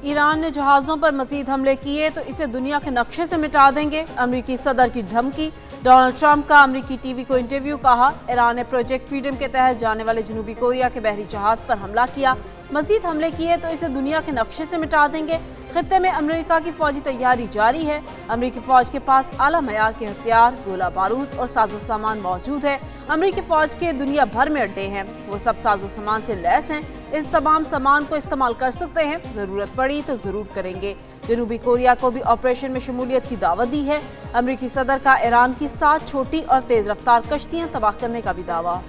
Iran ने जहाज़ों पर मजीद हमले किए तो इसे दुनिया के नक्शे से मिटा देंगे। अमरीकी सदर की धमकी। डोनाल्ड ट्रंप का अमरीकी टीवी को इंटरव्यू। कहा, ईरान ने प्रोजेक्ट फ्रीडम के तहत जाने वाले जनूबी कोरिया के बहरी जहाज पर हमला किया। मजीद हमले किए तो इसे दुनिया के नक्शे से मिटा देंगे। खित्ते में अमेरिका की फौजी तैयारी जारी है। अमरीकी फौज के पास आला मयार के हथियार, गोला बारूद और साजो सामान मौजूद है। अमरीकी फौज के दुनिया भर में अड्डे हैं, वो सब साजो सामान से लैस हैं। इस तमाम सामान को इस्तेमाल कर सकते हैं, जरूरत पड़ी तो जरूर करेंगे। जनूबी कोरिया को भी ऑपरेशन में शमूलियत की दावत दी है। अमरीकी सदर का ईरान की 7 छोटी और तेज रफ्तार कश्तियां तबाह करने का भी दावा।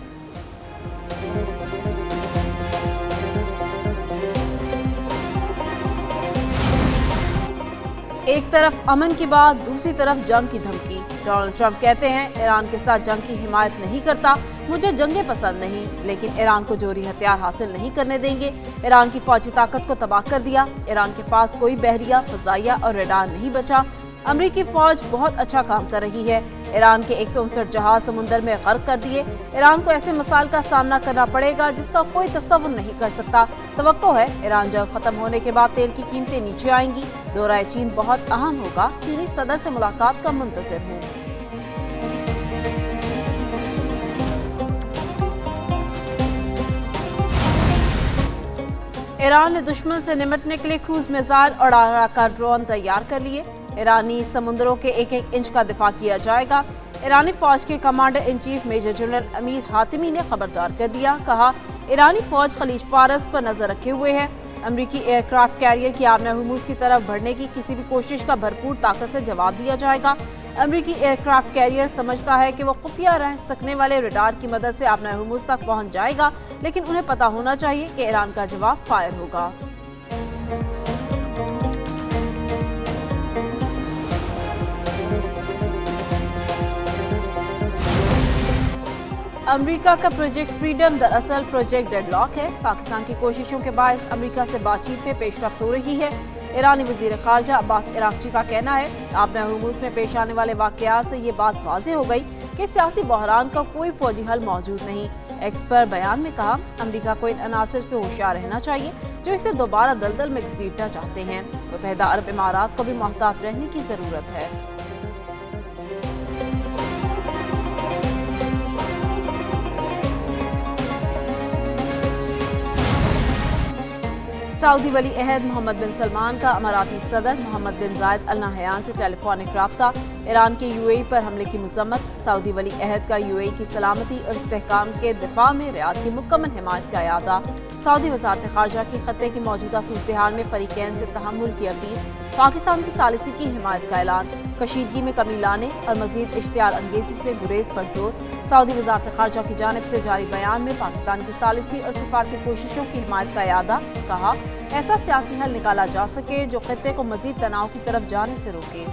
एक तरफ अमन की बात, दूसरी तरफ जंग की धमकी। डोनाल्ड ट्रंप कहते हैं, ईरान के साथ जंग की हिमायत नहीं करता, मुझे जंगें पसंद नहीं, लेकिन ईरान को जोहरी हथियार हासिल नहीं करने देंगे। ईरान की फौजी ताकत को तबाह कर दिया। ईरान के पास कोई बहरिया, फजाइया और रडार नहीं बचा। अमरीकी फौज बहुत अच्छा काम कर रही है। ईरान के 159 जहाज समुंदर में गर्क कर दिए। ईरान को ऐसे मसाइल का सामना करना पड़ेगा जिसका कोई तसव्वुर नहीं कर सकता। तवक्को है ईरान जंग खत्म होने के बाद तेल की कीमतें नीचे आएंगी। दौरा चीन बहुत अहम होगा। चीनी सदर से मुलाकात का मुंतज़िर हूँ। ईरान ने दुश्मन से निपटने के लिए क्रूज मिसाइल और आराकार ड्रोन तैयार कर लिए। ईरानी समुद्रों के एक एक इंच का दिफा किया जाएगा। ईरानी फौज के commander in chief major general Amir Hatami ने खबरदार कर दिया। कहा, ईरानी फौज खलीज फारस पर नजर रखे हुए है। अमरीकी एयरक्राफ्ट कैरियर की आबना हुर्मुज की तरफ बढ़ने की किसी भी कोशिश का भरपूर ताकत से जवाब दिया जाएगा। अमरीकी एयरक्राफ्ट कैरियर समझता है कि वो खुफिया रह सकने वाले रडार की मदद से आबना हुर्मुज तक पहुंच जाएगा, लेकिन उन्हें पता होना चाहिए कि ईरान का जवाब फायर होगा। अमेरिका का प्रोजेक्ट फ्रीडम दरअसल प्रोजेक्ट डेडलॉक है। पाकिस्तान की कोशिशों के बायस अमेरिका से बातचीत में पेशरफ्त हो रही है। ईरानी वजीर खारजा अब्बास इराक्ची का कहना है, आबना हुर्मुज में पेश आने वाले वाकयात से ये बात वाज़ेह हो गई कि सियासी बहरान का कोई फौजी हल मौजूद नहीं। एक्सपर्ट बयान में कहा, अमेरिका को इन अनासर से होशियार रहना चाहिए जो इसे दोबारा दलदल में घसीटना चाहते हैं। मुत्तहिदा अरब इमारात को भी मोहतात रहने की जरूरत है। सऊदी वली अहद मोहम्मद बिन सलमान का अमाराती सदर मोहम्मद बिन जायद अल नहयान से टेलीफोनिक राब्ता। ईरान के यूएई पर हमले की मजम्मत। सऊदी वली अहद का यूएई की सलामती और इस्तेहकाम के दिफा में रियाद की मुकम्मल हिमायत का इरादा। सऊदी वज़ारत ख़ारजा की खत्ते की मौजूदा सूरत हाल में फ़रीक़ैन से तहम्मुल की अपील। पाकिस्तान की सालिसी की हिमायत का ऐलान। कशीदगी में कमी लाने और मज़ीद इश्तियाल अंगेज़ी से गुरेज पर जोर। सऊदी वज़ारत ख़ारजा की जानिब से जारी बयान में पाकिस्तान की सालिसी और सिफारती कोशिशों की हिमायत का इरादा। कहा, ऐसा सियासी हल निकाला जा सके जो खित्ते को मज़ीद तनाव की तरफ जाने से रोके।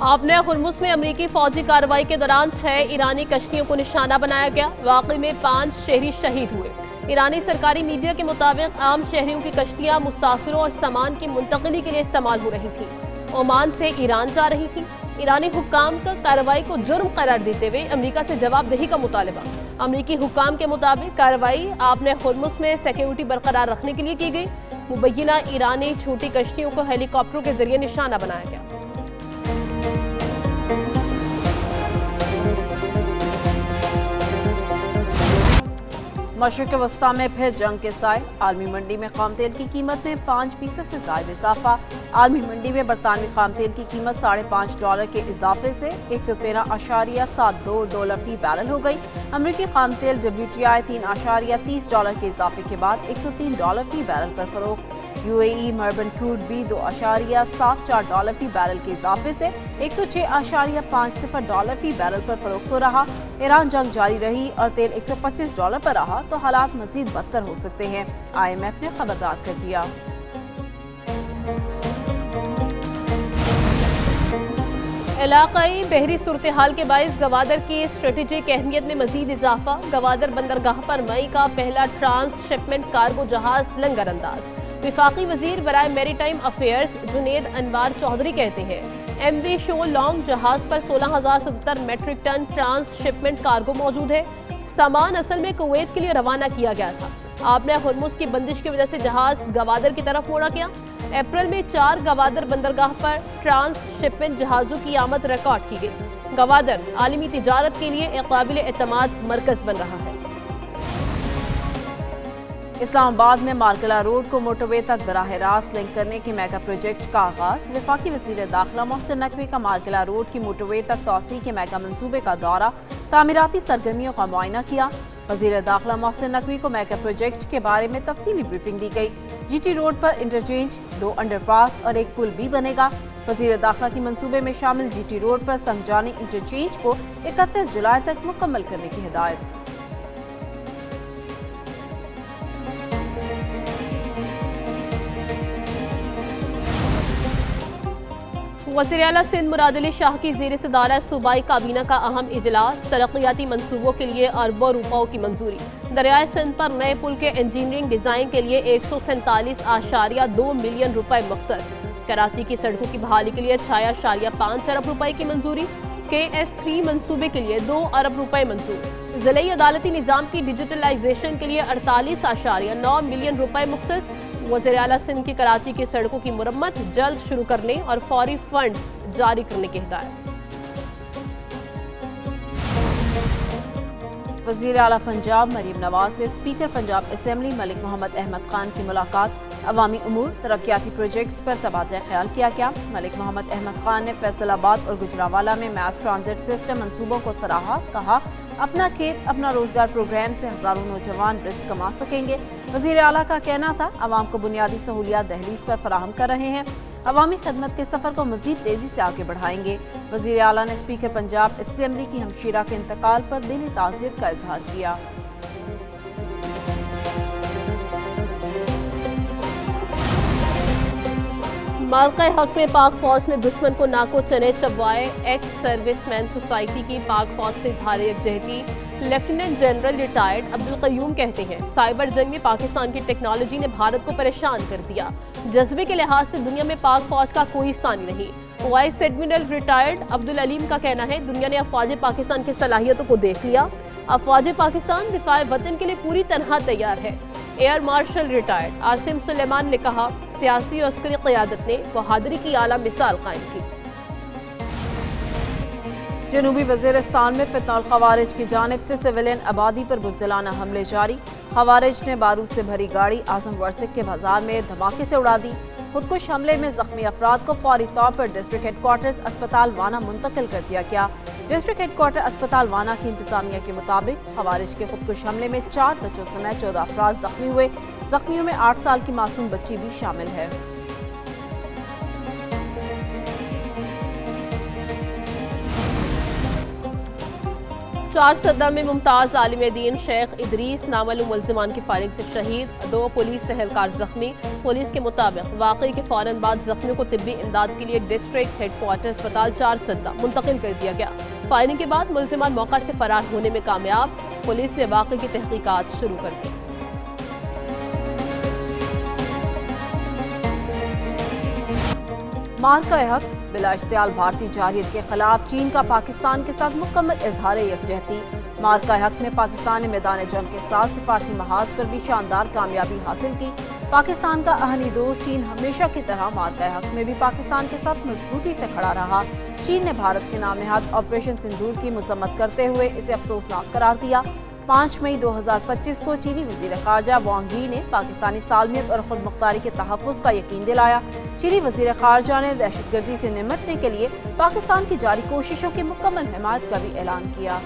आबना हुर्मुज में अमरीकी फौजी कार्रवाई के दौरान 6 ईरानी कश्तियों को निशाना बनाया गया। वाक़ई में 5 शहरी शहीद हुए। ईरानी सरकारी मीडिया के मुताबिक आम शहरियों की कश्तियां मुसाफिरों और सामान की मुंतकिली के लिए इस्तेमाल हो रही थी। ओमान से ईरान जा रही थी। ईरानी हुक्काम का कार्रवाई को जुर्म करार देते हुए अमेरिका से जवाबदेही का मुतालबा। अमरीकी हुक्काम के मुताबिक कार्रवाई आबना हुर्मुज में सिक्योरिटी बरकरार रखने के लिए की गई। मुबैना ईरानी छोटी कश्तियों को हेलीकॉप्टरों के जरिए निशाना बनाया गया। मशरिक़ वस्ता में फिर जंग के साए। आलमी मंडी में खाम तेल की कीमत में 5% से ज़ायद इजाफा। आलमी मंडी में बरतानवी खाम तेल की कीमत $5.5 के इजाफे से $113.72 फी बैरल हो गई। अमरीकी खाम तेल WTI $3.30 के इजाफे के बाद $103 फी बैरल पर फरोख्त। यूएई मर्बन क्रूड भी $2.74 फी बैरल के इजाफे से $106.50 फी बैरल पर फरोख्त हो रहा। ईरान जंग जारी रही और तेल $125 पर रहा तो हालात मजीद बदतर हो सकते हैं। IMF ने खबरदार कर दिया। इलाकाई बहरी सूरत हाल के बायस गवादर की स्ट्रेटेजिक अहमियत में मजीद इजाफा। गवादर बंदरगाह पर मई का पहला ट्रांसशिपमेंट कार्गो जहाज लंगर अंदाज। विफाकी वजीर बराए मैरीटाइम अफेयर्स जुनेद अनवार चौधरी कहते हैं, MV शो लॉन्ग जहाज पर 16,070 मेट्रिक टन ट्रांसशिपमेंट कार्गो मौजूद है। सामान असल में कुवैत के लिए रवाना किया गया था। आपने हुर्मुज़ की बंदिश की वजह से जहाज गवादर की तरफ मोड़ा गया। अप्रैल में 4 गवादर बंदरगाह पर ट्रांसशिपमेंट जहाज़ों की आमद रिकॉर्ड की गई। गवादर आलमी तिजारत के लिए एक काबिल एतमाद मरकज बन रहा है। इस्लामाबाद में मार्कला रोड को मोटरवे तक बराह रास्त लिंक करने के मेगा प्रोजेक्ट का आगाज। वफाकी वज़ीर दाखिला मोहसिन नकवी का मार्कला रोड की मोटरवे तक तोसी के मेगा मंसूबे का दौरा, तामीराती सरगर्मियों का मुआयना किया। वज़ीर दाखिला मोहसिन नकवी को मेगा प्रोजेक्ट के बारे में तफसीली ब्रीफिंग दी गई। GT रोड पर इंटरचेंज, 2 अंडरपास और एक पुल भी बनेगा। वज़ीर दाखिला की मंसूबे में शामिल GT रोड पर संगजानी इंटरचेंज को 31 जुलाई तक मुकम्मल करने की हिदायत। वज़ीर आला सिंध मुराद अली शाह की ज़ेर सदारत सूबाई काबीना का अहम इजलास। तरक्याती मंसूबों के लिए अरबों रुपयों की मंजूरी। दरियाए सिंध पर नए पुल के इंजीनियरिंग डिज़ाइन के लिए 147.2 मिलियन रुपए मुख्तस। कराची की सड़कों की बहाली के लिए 6.5 अरब रुपए की मंजूरी। KS3 मंसूबे के लिए 2 अरब रुपए मंजूर। ज़िले अदालती निज़ाम की डिजिटलाइजेशन के लिए 48.9 मिलियन रुपए मुख्तस। वज़ीर आला सिंध की कराची की सड़कों की मुरम्मत जल्द शुरू करने और फौरी फंड्स जारी करने की हिदायत। वज़ीर आला पंजाब मरीम नवाज से स्पीकर पंजाब असेंबली मलिक मोहम्मद अहमद खान की मुलाकात। अवामी उमूर, तरक्याती प्रोजेक्ट्स पर तबादला ख्याल किया गया। मलिक मोहम्मद अहमद खान ने फैसलाबाद और गुजरावाला में मैस ट्रांजिट सिस्टम मंसूबों को सराहा। कहा, अपना खेत अपना रोजगार प्रोग्राम से हजारों नौजवान रिस्क कमा सकेंगे। वज़ीर आला का कहना था, अवाम को बुनियादी सहूलियात दहलीज पर फराहम कर रहे हैं। अवामी खदमत के सफ़र को मज़ीद तेज़ी से आगे बढ़ाएंगे। वज़ीर आला ने स्पीकर पंजाब असेंबली की हमशीरा के इंतकाल पर दिली ताज़ियत का इजहार किया। मालका हक में पाक फौज ने दुश्मन को नाको चने चबवाए। एक्स सर्विसमैन सोसाइटी की पाक फौज से इजहार यकजहती। Lieutenant general retired Abdul Qayyum कहते हैं, साइबर जंग में पाकिस्तान की टेक्नोलॉजी ने भारत को परेशान कर दिया। जज्बे के लिहाज से दुनिया में पाक फौज का कोई सानी नहीं। Vice admiral retired Abdul Aleem का कहना है, दुनिया ने अफवाज पाकिस्तान की सलाहियतों को देख लिया। अफवाज पाकिस्तान दिफाए वतन के लिए पूरी तरह तैयार है। Air marshal retired Asim Suleman ने कहा, सियासी और अस्करी क़यादत ने बहादुरी की आला मिसाल कायम की। जनूबी वज़ीरिस्तान में फितनल खवारिज की जानिब से सिविलियन आबादी पर बुज़दिलाना हमले जारी। खवारिज ने बारूद से भरी गाड़ी आजम वर्सिक के बाजार में धमाके से उड़ा दी। खुदकुश हमले में जख्मी अफराद को फौरी तौर पर डिस्ट्रिक्ट हेडक्वार्टर्स अस्पताल वाना मुंतकिल कर दिया गया। डिस्ट्रिक्ट हेडक्वार्टर अस्पताल वाना की इंतजामिया के मुताबिक खवारिज के खुदकुश हमले में 4 बच्चों समेत 14 अफराद जख्मी हुए। जख्मियों में 8 साल की मासूम बच्ची भी शामिल है। चार सदा में मुमताज आलिम दीन शेख इदरीस नामालूम मुल्ज़िमान की फायरिंग से शहीद। 2 पुलिस एहलकार जख्मी। पुलिस के मुताबिक वाक़ई के फौरन बाद जख्मियों को तिब्बी इमदाद के लिए डिस्ट्रिक्ट हेडक्वार्टर अस्पताल चार सदा मुंतकिल कर दिया गया। फायरिंग के बाद मुल्ज़िमान मौका से फरार होने में कामयाब। पुलिस ने वाक़ई की तहकीकात शुरू कर दी। मार्का हक बिला इश्तियाल भारतीय जारियत के खिलाफ चीन का पाकिस्तान के साथ मुकम्मल इजहार यकजहती। मार्का हक में पाकिस्तान ने मैदान जंग के साथ सिफारती महाज पर भी शानदार कामयाबी हासिल की। पाकिस्तान का अहनी दोस्त चीन हमेशा की तरह मार्का हक में भी पाकिस्तान के साथ मजबूती से खड़ा रहा। चीन ने भारत के नाम नहाद ऑपरेशन सिंदूर की मसम्मत करते हुए इसे अफसोसनाक करार दिया। 5 मई 2025 को चीनी वजीर खारजा वांग यी ने पाकिस्तानी सालमियत और खुद मुख्तारी के तहफ़्फ़ुज़ का यकीन दिलाया। चीनी वजीर खारजा ने दहशतगर्दी से निपटने के लिए पाकिस्तान की जारी कोशिशों की मुकम्मल हिमायत का भी ऐलान किया।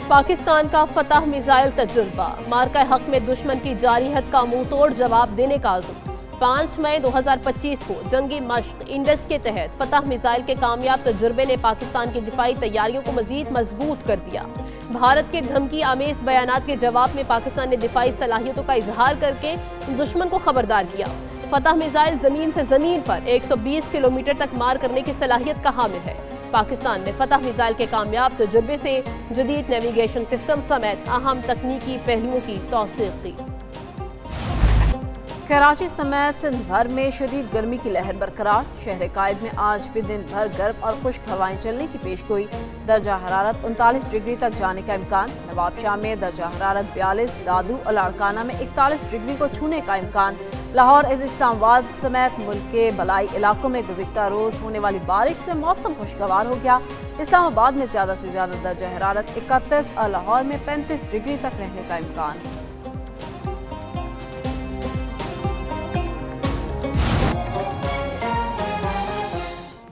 पाकिस्तान का फतह मिसाइल तजुर्बा। मार्का हक में दुश्मन की जारी हद का मुंह तोड़ जवाब देने का आज़म। 5 मई 2025 को जंगी मश्क इंडस के तहत फतह मिसाइल के कामयाब तजुर्बे ने पाकिस्तान की दिफाई तैयारियों को मजीद मजबूत कर दिया। भारत के धमकी आमेज बयानात के जवाब में पाकिस्तान ने दिफाई सलाहियतों का इजहार करके दुश्मन को खबरदार किया। फतह मिसाइल जमीन से जमीन पर 120 किलोमीटर तक मार करने की सलाहियत का हामिल है। पाकिस्तान ने फतह मिसाइल के कामयाब तजुर्बे से जदीद नेविगेशन सिस्टम समेत अहम तकनीकी पहलुओं की तौसीक दी। कराची समेत सिंध भर में शदीद गर्मी की लहर बरकरार। शहर कायद में आज भी दिन भर गर्म और खुश्क हवाएं चलने की पेशगोई। दर्जा हरारत 39 डिग्री तक जाने का इम्कान। नवाबशाह में दर्जा हरारत 42, दादू और लाड़काना में 41 डिग्री को छूने का इम्कान। लाहौर इस्लामाबाद समेत मुल्क के बलाई इलाकों में गुज़िश्ता रोज़ होने वाली बारिश से मौसम खुशगवार हो गया। इस्लामाबाद में ज़्यादा से ज़्यादा दर्जा हरारत 31 और लाहौर में 35 डिग्री तक रहने का इम्कान।